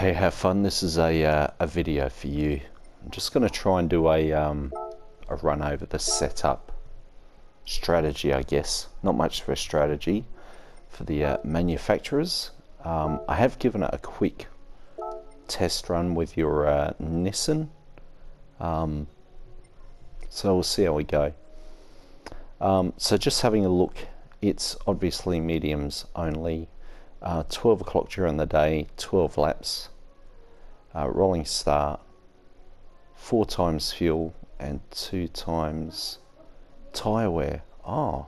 Hey, have fun. This is a video for you. I'm just going to try and do a run over the setup strategy, I guess. Not much of a strategy for the manufacturers. I have given it a quick test run with your Nissan. So we'll see how we go. So just having a look, it's obviously mediums only. 12 o'clock during the day, 12 laps, rolling start, 4 times fuel and 2 times tyre wear. Oh,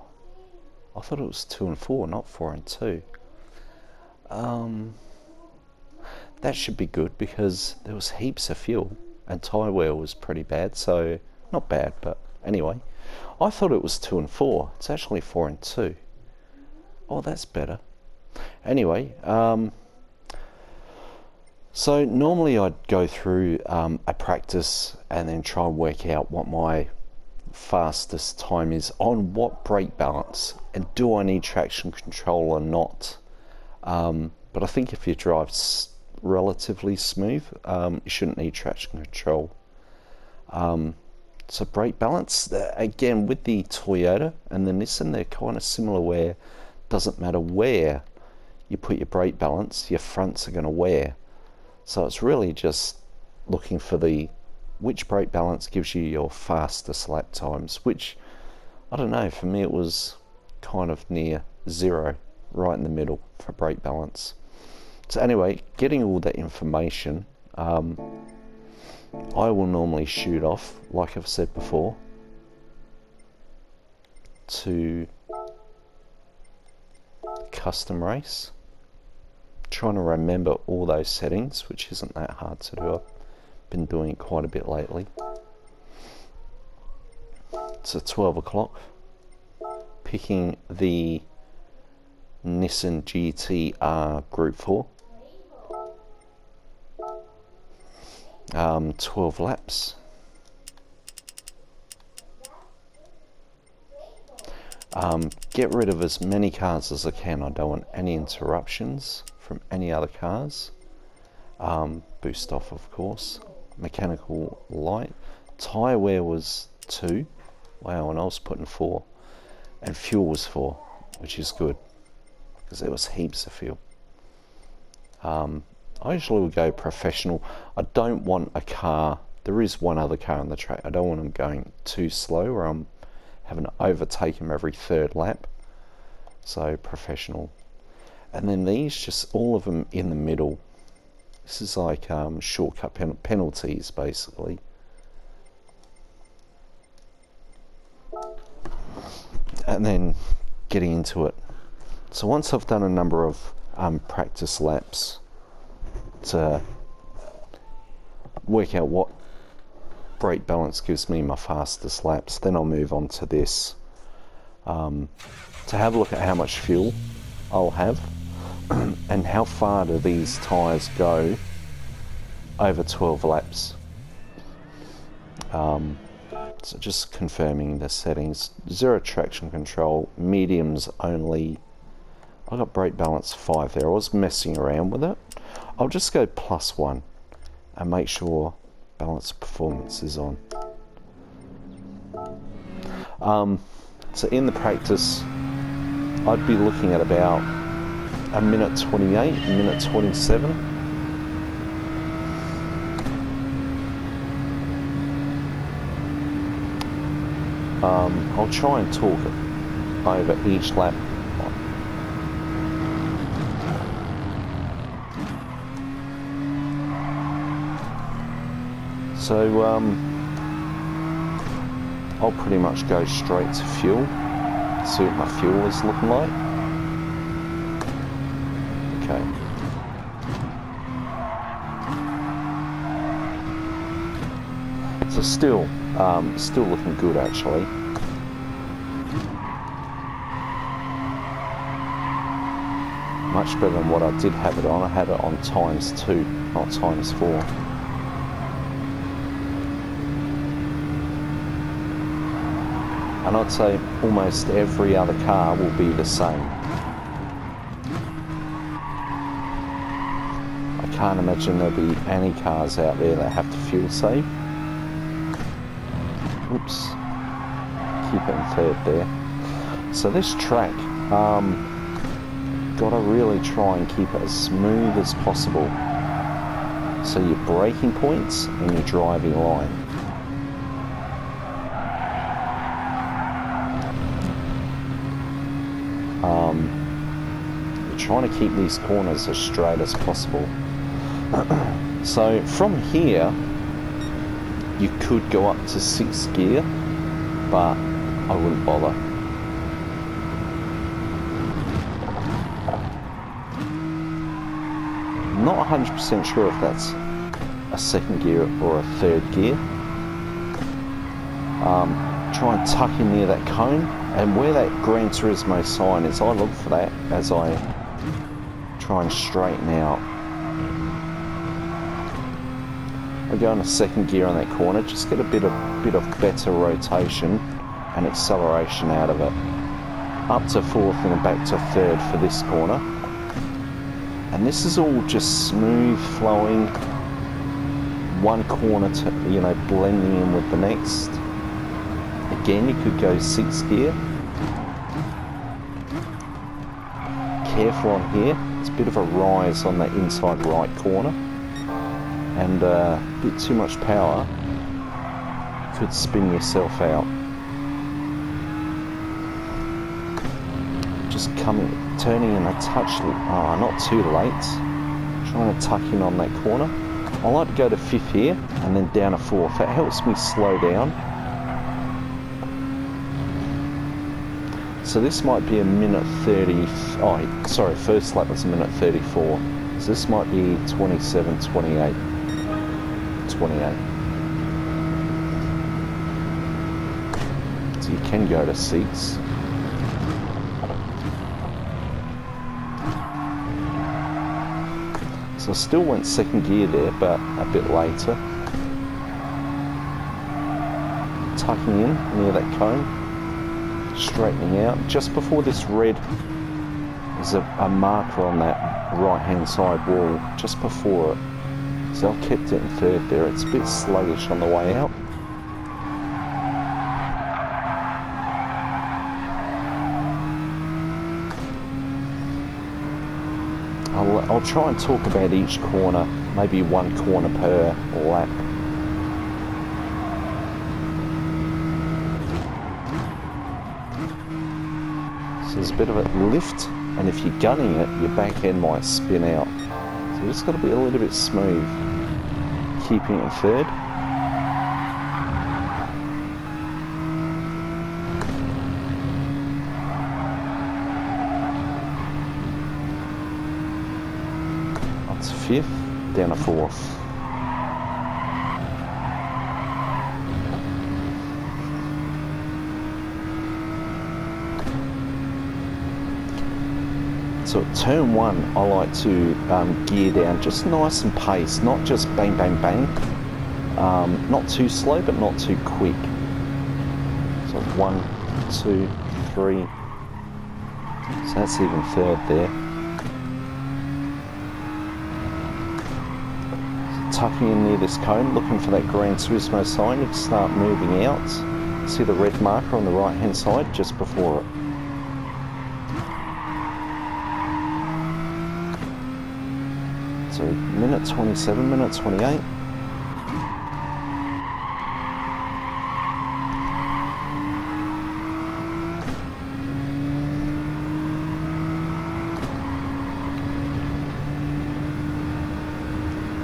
I thought it was 2 and 4, not 4 and 2. That should be good because there was heaps of fuel and tyre wear was pretty bad, so not bad, but anyway. I thought it was 2 and 4. It's actually 4 and 2. Oh, that's better. Anyway, so normally I'd go through a practice and then try and work out what my fastest time is on what brake balance and do I need traction control or not. But I think if you drive relatively smooth, you shouldn't need traction control. So brake balance, again with the Toyota and the Nissan, they're kind of similar where it doesn't matter where you put your brake balance, your fronts are going to wear. So it's really just looking for which brake balance gives you your fastest lap times, which, I don't know, for me it was kind of near 0, right in the middle for brake balance. So anyway, getting all that information, I will normally shoot off, like I've said before, to custom race. Trying to remember all those settings, which isn't that hard to do. I've been doing it quite a bit lately. So 12 o'clock, picking the Nissan GT-R Group 4. 12 laps. Get rid of as many cars as I can. I don't want any interruptions from any other cars. Boost off, of course. Mechanical light. Tyre wear was 2. Wow, and I was putting 4. And fuel was 4, which is good because there was heaps of fuel. I usually would go professional. I don't want a car. There is one other car on the track. I don't want them going too slow or I'm having to overtake them every 3rd lap. So professional. And then these, just all of them in the middle. This is like shortcut penalties, basically. And then getting into it. So once I've done a number of practice laps to work out what brake balance gives me my fastest laps, then I'll move on to this. To have a look at how much fuel I'll have and how far do these tyres go over 12 laps. So just confirming the settings. 0 traction control, mediums only. I got brake balance 5 there. I was messing around with it. I'll just go +1 and make sure balance performance is on. So in the practice, I'd be looking at about a minute 28, a minute 27. I'll try and talk it over each lap. So I'll pretty much go straight to fuel, see what my fuel is looking like. Okay. So still looking good actually. Much better than what I did have it on. I had it on ×2, not ×4. And I'd say almost every other car will be the same. I Can't imagine there'll be any cars out there that have to fuel save. Oops. Keep it in third there. So this track, gotta really try and keep it as smooth as possible. So your braking points and your driving line. You're trying to keep these corners as straight as possible. So from here, you could go up to 6th gear, but I wouldn't bother. Not 100% sure if that's a 2nd gear or a 3rd gear. Try and tuck in near that cone, and where that Gran Turismo sign is, I look for that as I try and straighten out. I go in a 2nd gear on that corner, just get a bit of better rotation and acceleration out of it. Up to 4th and back to 3rd for this corner. And this is all just smooth flowing, one corner to, you know, blending in with the next. Again, you could go 6th gear. Careful on here, it's a bit of a rise on that inside right corner, and a bit too much power could spin yourself out. Just turning in a touch, not too late, trying to tuck in on that corner. I like to go to 5th here and then down to 4th. That helps me slow down. So this might be a minute 30, oh sorry, first lap was a minute 34. So this might be 27, 28, 28. So you can go to 6. So I still went 2nd gear there, but a bit later. Tucking in near that cone, straightening out. Just before this red, there's a marker on that right hand side wall, just before it. So I kept it in 3rd there. It's a bit sluggish on the way out. I'll try and talk about each corner, maybe 1 corner per lap. So there's a bit of a lift, and if you're gunning it, your back end might spin out. So you just got to be a little bit smooth, keeping it in 3rd. Up to 5th, down to 4th. So at turn 1, I like to gear down just nice and paced, not just bang, bang, bang. Not too slow, but not too quick. So 1, 2, 3. So that's even 3rd there. So tucking in near this cone, looking for that Gran Turismo sign, you can start moving out. See the red marker on the right hand side just before it. So minute 27, minute 28.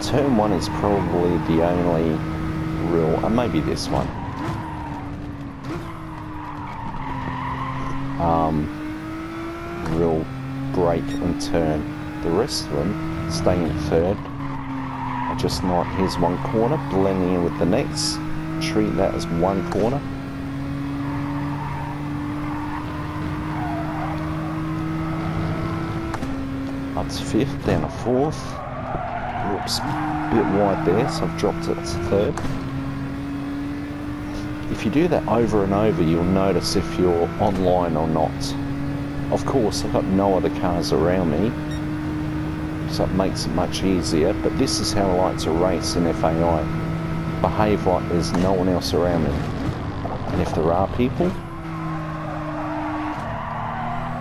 Turn 1 is probably the only real, and maybe this one. Real break and turn. The rest of them staying in 3rd. I just not, here's 1 corner, blending in with the next. Treat that as 1 corner. Up to 5th, down to 4th. Oops, a bit wide there, so I've dropped it to 3rd. If you do that over and over, you'll notice if you're online or not. Of course, I've got no other cars around me, so it makes it much easier. But this is how I like to race in FAI. Behave like there's no one else around me. And if there are people,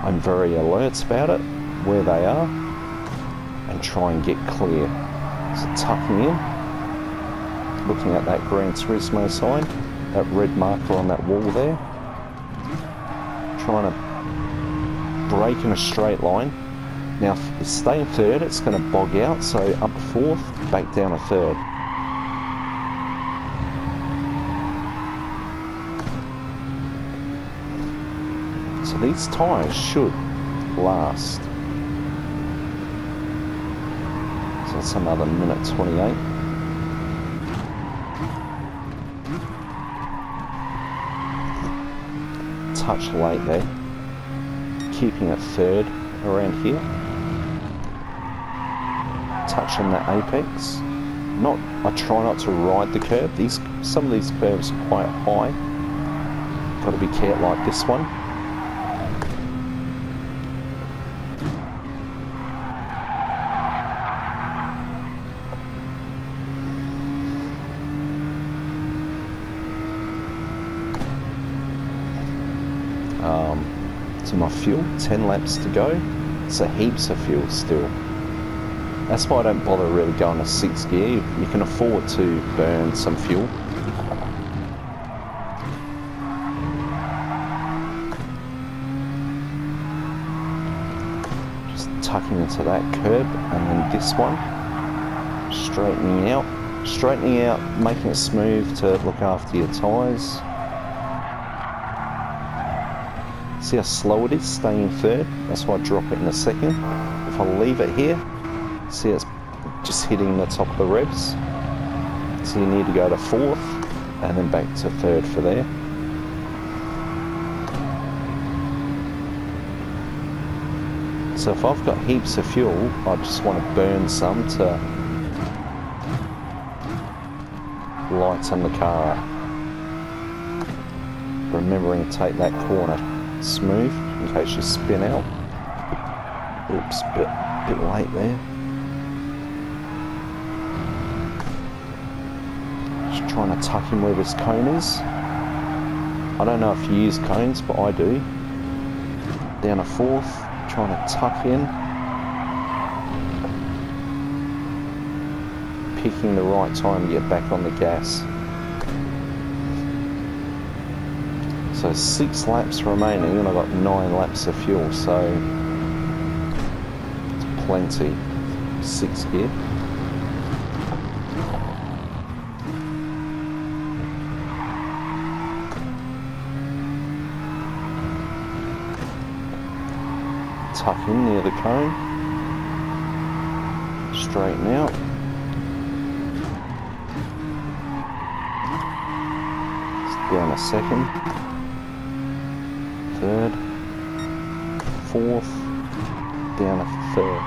I'm very alert about it, where they are, and try and get clear. So tucking in, looking at that Gran Turismo sign, that red marker on that wall there, trying to brake in a straight line. Now if you stay in third, it's going to bog out, so up a fourth, back down a third. So these tyres should last. So that's another minute 28. Touch late there. Keeping it third around here. Touching the apex. I try not to ride the curb. Some of these curves are quite high. Got to be careful like this one. To my fuel, 10 laps to go, so heaps of fuel still. That's why I don't bother really going to 6th gear. You can afford to burn some fuel. Just tucking into that curb, and then this one, straightening out, making it smooth to look after your tyres. See how slow it is, staying third? That's why I drop it in a second. If I leave it here, see it's just hitting the top of the revs. So you need to go to fourth, and then back to third for there. So if I've got heaps of fuel, I just want to burn some to lighten the car up. Remembering to take that corner smooth in case you spin out. Oops, bit late there. Just trying to tuck in where this cone is. I don't know if you use cones, but I do. Down a fourth, trying to tuck in. Picking the right time to get back on the gas. So 6 laps remaining, and I've got 9 laps of fuel, so it's plenty. 6th gear. Tuck in near the cone. Straighten out. Down a second. Third, fourth, down a third.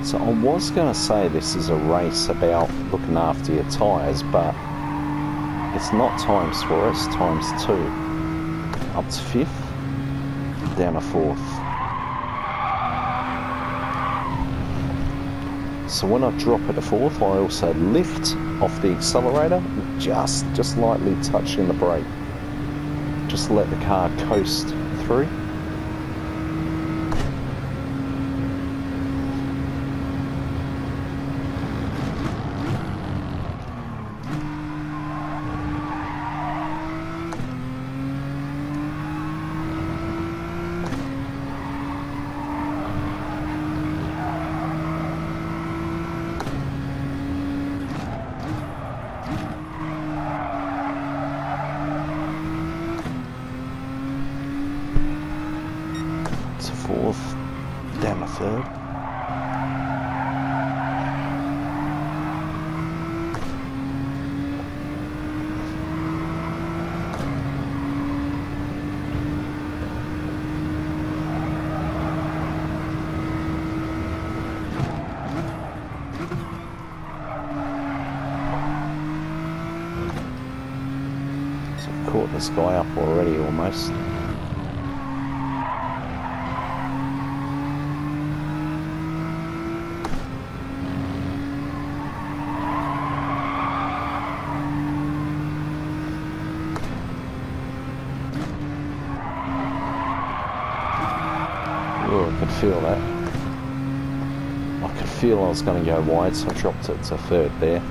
So I was going to say this is a race about looking after your tyres, but it's not times 4, it's times 2. Up to 5th, down a 4th. So when I drop at a 4th, I also lift off the accelerator, just lightly touching the brake. Just let the car coast through. Fourth, down a third. caught this guy up already almost. Oh, I could feel that. I could feel I was going to go wide, so I dropped it to third there.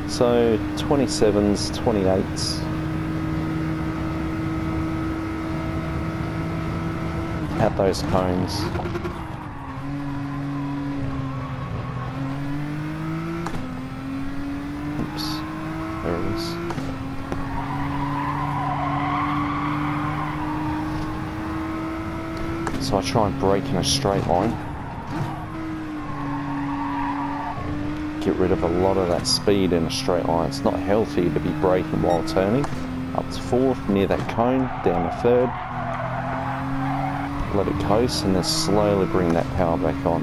So 27s, 28s. Out those cones. Oops, there it is. So I try and brake in a straight line. Get rid of a lot of that speed in a straight line. It's not healthy to be braking while turning. Up to fourth, near that cone, down to third. Let it coast and then slowly bring that power back on.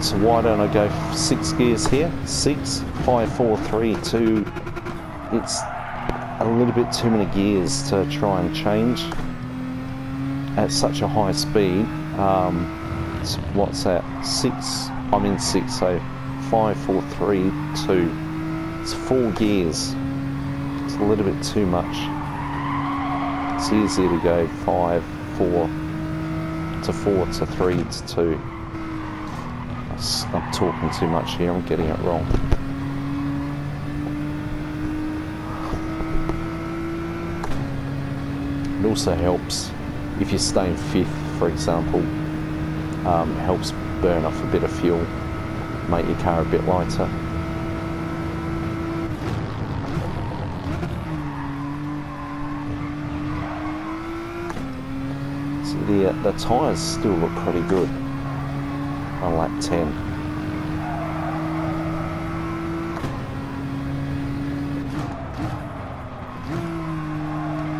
So why don't I go 6 gears here? 6, 5, 4, 3, 2. It's a little bit too many gears to try and change at such a high speed. So what's that? 6, I'm in 6, so 5, 4, 3, 2. It's 4 gears. It's a little bit too much. It's easier to go 5, 4 to 4 to 3 to 2. I'm talking too much here, I'm getting it wrong. It also helps if you stay in 5th, for example. Helps burn off a bit of fuel, make your car a bit lighter. So the tyres still look pretty good on lap 10.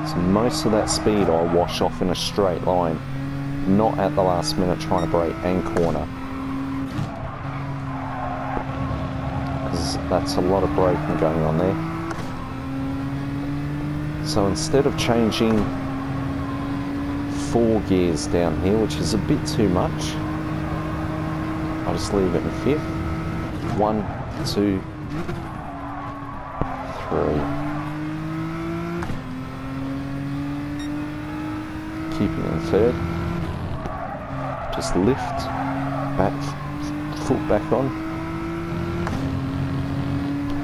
So most of that speed I wash off in a straight line, not at the last minute trying to brake and corner, because that's a lot of braking going on there. So instead of changing 4 gears down here, which is a bit too much, I'll just leave it in 5th. 1, 2, 3. Keeping it in 3rd. Just lift, back, foot back on.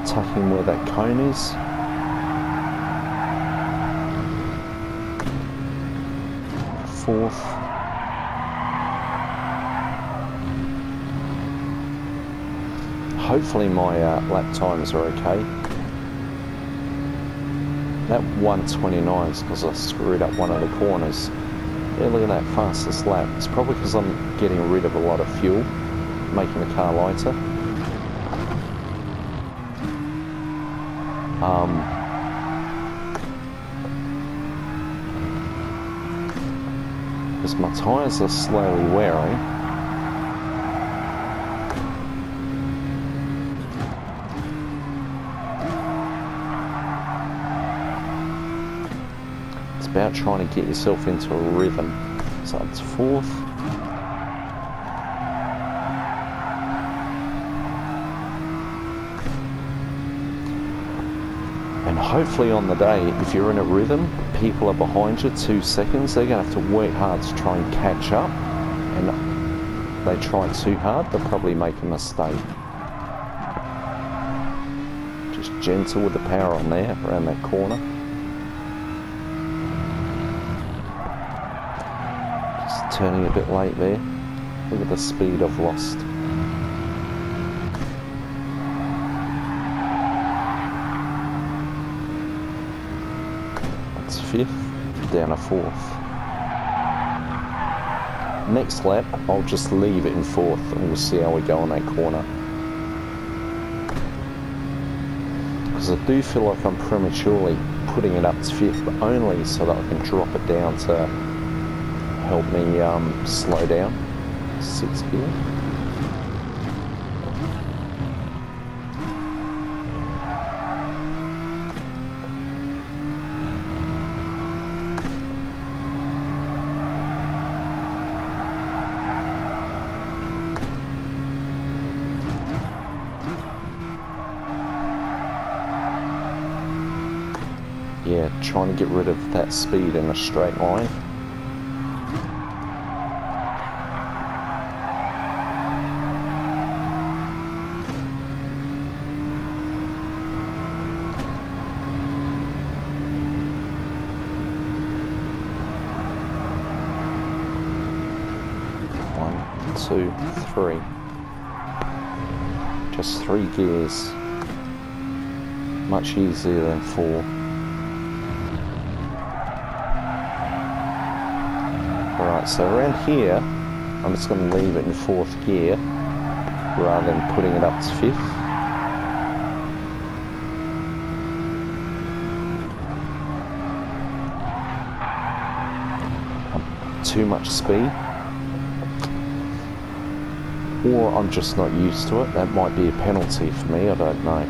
Tucking where that cone is. Fourth. Hopefully my lap times are okay. That 1:29 is because I screwed up one of the corners. Yeah, look at that, fastest lap. It's probably because I'm getting rid of a lot of fuel, making the car lighter. Because my tyres are slowly wearing. About trying to get yourself into a rhythm. So it's 4th. And hopefully on the day, if you're in a rhythm, people are behind you 2 seconds, they're going to have to work hard to try and catch up. And they try too hard, they'll probably make a mistake. Just gentle with the power on there, around that corner. Turning a bit late there. Look at the speed I've lost. That's 5th, down to 4th. Next lap, I'll just leave it in 4th and we'll see how we go on that corner. Because I do feel like I'm prematurely putting it up to 5th, but only so that I can drop it down to help me slow down. 6 gear. Yeah, trying to get rid of that speed in a straight line. One, two, three. Just 3 gears. Much easier than 4. Alright, so around here, I'm just going to leave it in 4th gear rather than putting it up to 5th. Too much speed. Or I'm just not used to it. That might be a penalty for me, I don't know.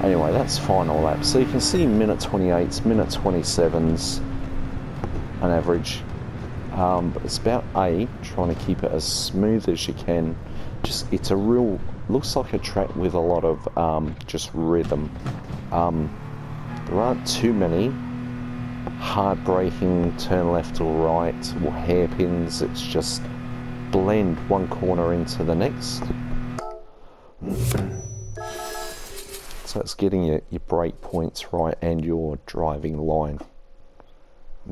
Anyway, that's final lap. So you can see minute 28s, minute 27s on average. But it's about A, trying to keep it as smooth as you can. Just, it's a real, looks like a track with a lot of just rhythm. There aren't too many hard braking, turn left or right, or hairpins. It's just blend one corner into the next. So it's getting your brake points right and your driving line,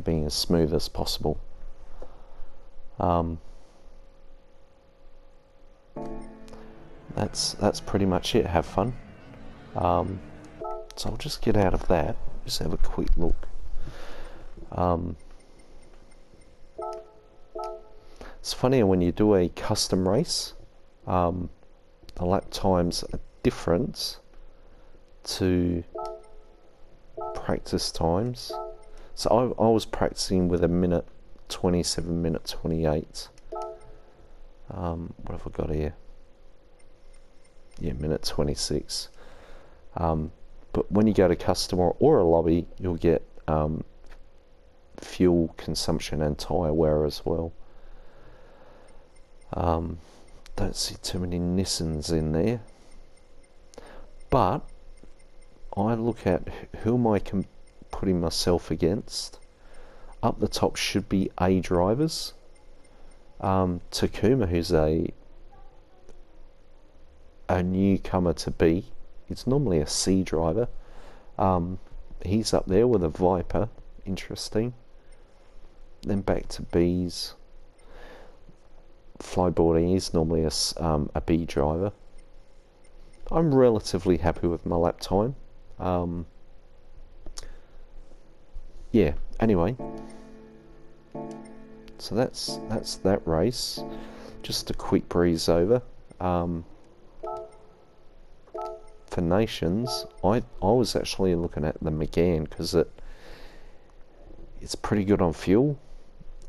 being as smooth as possible. That's pretty much it. Have fun. So I'll just get out of that. Just have a quick look. It's funny when you do a custom race, the lap times are different to practice times. So I was practicing with a minute 27, minute 28. What have I got here? Yeah, minute 26. But when you go to custom or a lobby, you'll get fuel consumption and tyre wear as well. Don't see too many Nissans in there, but I look at who am I putting myself against. Up the top should be A drivers. Takuma, who's a newcomer to B, it's normally a C driver. He's up there with a Viper, interesting. Then back to B's. Flyboarding is normally a B driver. I'm relatively happy with my lap time. Yeah, anyway, so that's that race. Just a quick breeze over. For Nations, I was actually looking at the Megane because it's pretty good on fuel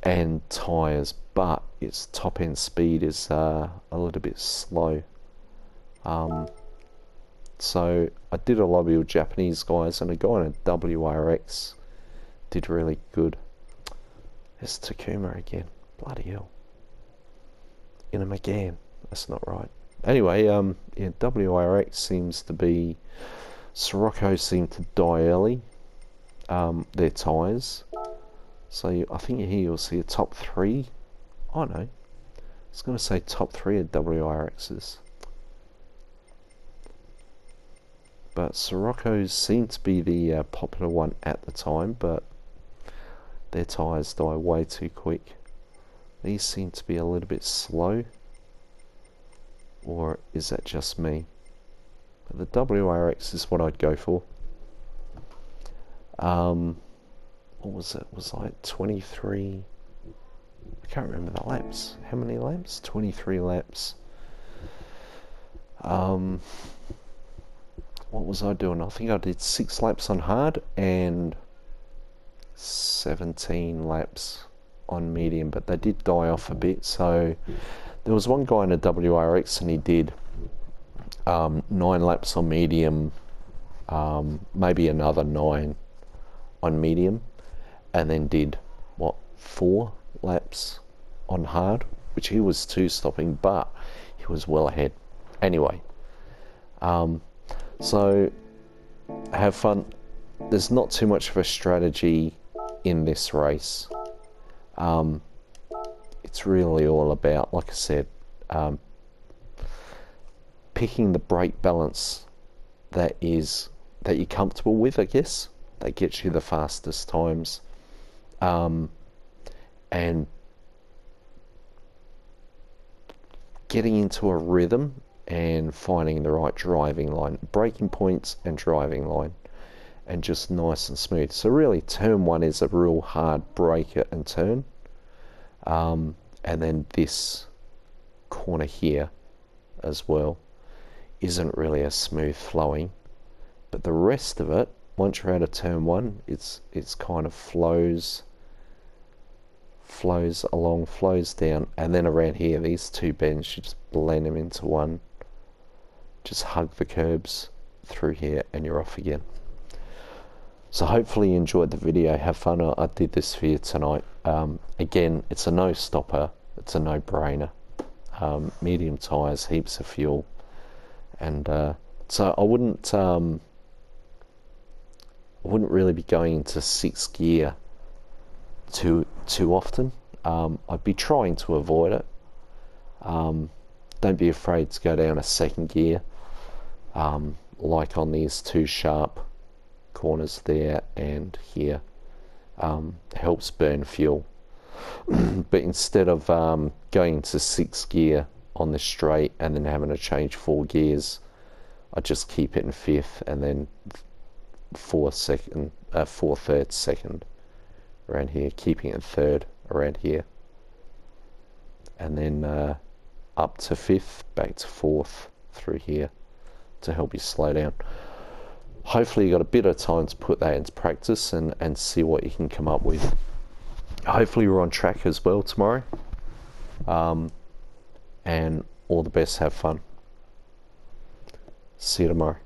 and tyres, but its top end speed is a little bit slow. So I did a lobby with Japanese guys, and a guy on a WRX did really good. It's Takuma again. Bloody hell. In a Megane. That's not right. Anyway, yeah, WRX seems to be... Sirocco seemed to die early. Their tyres. So I think here you'll see a top 3. Oh no. I was going to say top 3 of WRXs. But Sirocco's seem to be the popular one at the time, but their tyres die way too quick. These seem to be a little bit slow. Or is that just me? But the WRX is what I'd go for. What was it? Was like 23... I can't remember the laps. How many laps? 23 laps. What was I doing? I think I did 6 laps on hard and 17 laps on medium, but they did die off a bit. So there was one guy in a WRX and he did 9 laps on medium, maybe another 9 on medium, and then did what, 4 laps on hard, which he was 2-stopping, but he was well ahead. Anyway, so have fun. There's not too much of a strategy in this race. It's really all about, like I said, picking the brake balance that you're comfortable with, I guess, that gets you the fastest times, and getting into a rhythm and finding the right driving line, braking points and driving line, and just nice and smooth. So really turn 1 is a real hard breaker and turn, and then this corner here as well isn't really as smooth flowing, but the rest of it, once you're out of turn 1, it's kind of flows along, flows down, and then around here, these 2 bends, you just blend them into one, just hug the curbs through here, and you're off again. So hopefully you enjoyed the video. Have fun. I did this for you tonight. Again, it's a no stopper, it's a no-brainer. Medium tires, heaps of fuel, and so I wouldn't really be going into 6th gear too often. I'd be trying to avoid it. Don't be afraid to go down a 2nd gear, like on these 2 sharp corners there and here. Helps burn fuel. But instead of going into 6th gear on the straight and then having to change 4 gears, I just keep it in 5th and then 4 third 2nd around here, keeping it 3rd around here, and then up to 5th, back to 4th through here to help you slow down. Hopefully you got a bit of time to put that into practice and see what you can come up with. Hopefully we're on track as well tomorrow, and all the best. Have fun. See you tomorrow.